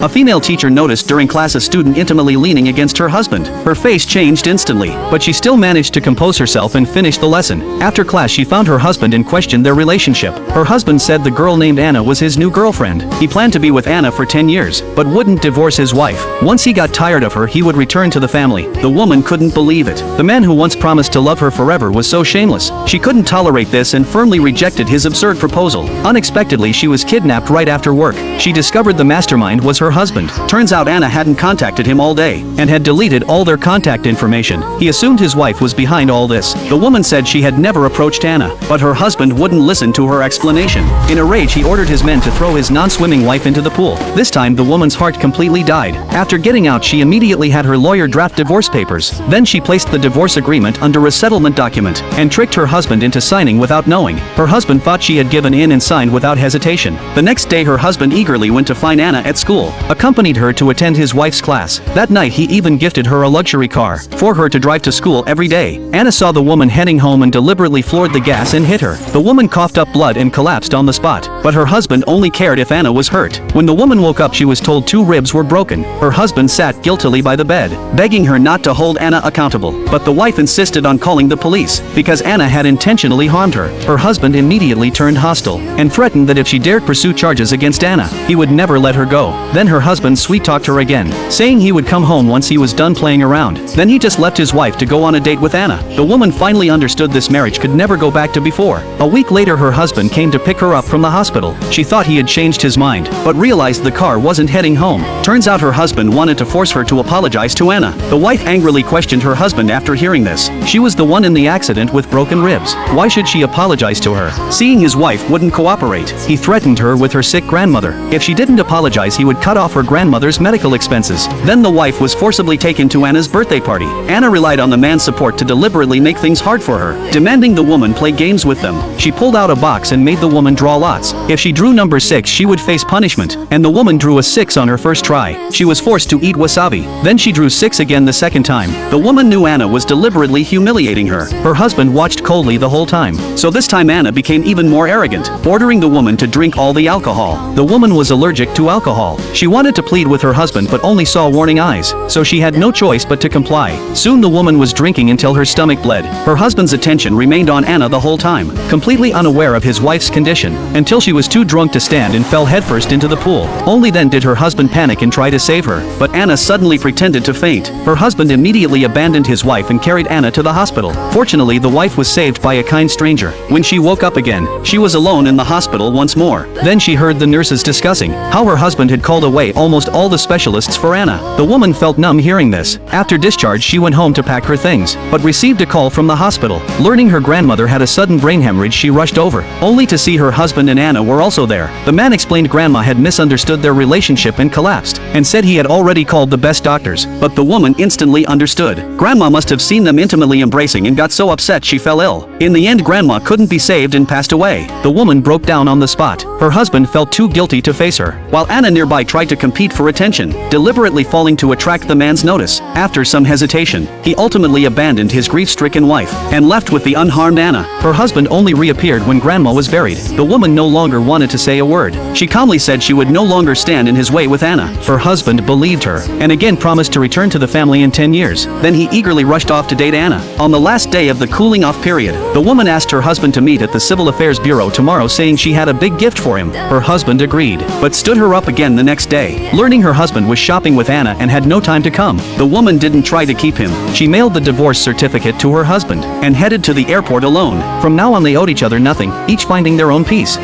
A female teacher noticed during class a student intimately leaning against her husband. Her face changed instantly, but she still managed to compose herself and finish the lesson. After class she found her husband and questioned their relationship. Her husband said the girl named Anna was his new girlfriend. He planned to be with Anna for 10 years, but wouldn't divorce his wife. Once he got tired of her he would return to the family. The woman couldn't believe it. The man who once promised to love her forever was so shameless. She couldn't tolerate this and firmly rejected his absurd proposal. Unexpectedly she was kidnapped right after work. She discovered the mastermind was her husband. Turns out Anna hadn't contacted him all day, and had deleted all their contact information. He assumed his wife was behind all this. The woman said she had never approached Anna, but her husband wouldn't listen to her explanation. In a rage he ordered his men to throw his non-swimming wife into the pool. This time the woman's heart completely died. After getting out she immediately had her lawyer draft divorce papers. Then she placed the divorce agreement under a settlement document, and tricked her husband into signing without knowing. Her husband thought she had given in and signed without hesitation. The next day her husband eagerly went to find Anna at school, accompanied her to attend his wife's class. That night he even gifted her a luxury car for her to drive to school every day. Anna saw the woman heading home and deliberately floored the gas and hit her. The woman coughed up blood and collapsed on the spot, but her husband only cared if Anna was hurt. When the woman woke up she was told 2 ribs were broken. Her husband sat guiltily by the bed, begging her not to hold Anna accountable, but the wife insisted on calling the police, because Anna had intentionally harmed her. Her husband immediately turned hostile, and threatened that if she dared pursue charges against Anna, he would never let her go. Then her husband sweet-talked her again, saying he would come home once he was done playing around. Then he just left his wife to go on a date with Anna. The woman finally understood this marriage could never go back to before. A week later her husband came to pick her up from the hospital. She thought he had changed his mind, but realized the car wasn't heading home. Turns out her husband wanted to force her to apologize to Anna. The wife angrily questioned her husband after hearing this. She was the one in the accident with broken ribs. Why should she apologize to her? Seeing his wife wouldn't cooperate, he threatened her with her sick grandmother. If she didn't apologize he would cut off her grandmother's medical expenses. Then the wife was forcibly taken to Anna's birthday party. Anna relied on the man's support to deliberately make things hard for her, demanding the woman play games with them. She pulled out a box and made the woman draw lots. If she drew number 6 she would face punishment, and the woman drew a 6 on her first try. She was forced to eat wasabi. Then she drew 6 again the second time. The woman knew Anna was deliberately humiliating her. Her husband watched coldly the whole time. So this time Anna became even more arrogant, ordering the woman to drink all the alcohol. The woman was allergic to alcohol. She wanted to plead with her husband but only saw warning eyes, so she had no choice but to comply. Soon the woman was drinking until her stomach bled. Her husband's attention remained on Anna the whole time, completely unaware of his wife's condition, until she was too drunk to stand and fell headfirst into the pool. Only then did her husband panic and try to save her, but Anna suddenly pretended to faint. Her husband immediately abandoned his wife and carried Anna to the hospital. Fortunately the wife was saved by a kind stranger. When she woke up again, she was alone in the hospital once more. Then she heard the nurses discussing how her husband had called away almost all the specialists for Anna. The woman felt numb hearing this. After discharge she went home to pack her things, but received a call from the hospital. Learning her grandmother had a sudden brain hemorrhage she rushed over, only to see her husband and Anna were also there. The man explained grandma had misunderstood their relationship and collapsed, and said he had already called the best doctors, but the woman instantly understood. Grandma must have seen them intimately embracing and got so upset she fell ill. In the end grandma couldn't be saved and passed away. The woman broke down on the spot. Her husband felt too guilty to face her, while Anna nearby tried to compete for attention, deliberately falling to attract the man's notice. After some hesitation, he ultimately abandoned his grief-stricken wife, and left with the unharmed Anna. Her husband only reappeared when grandma was buried. The woman no longer wanted to say a word. She calmly said she would no longer stand in his way with Anna. Her husband believed her, and again promised to return to the family in 10 years. Then he eagerly rushed off to date Anna. On the last day of the cooling-off period, the woman asked her husband to meet at the Civil Affairs Bureau tomorrow, saying she had a big gift for him. Her husband agreed, but stood her up again the next day. Learning her husband was shopping with Anna and had no time to come, the woman didn't try to keep him. She mailed the divorce certificate to her husband, and headed to the airport alone. From now on they owed each other nothing, each finding their own peace.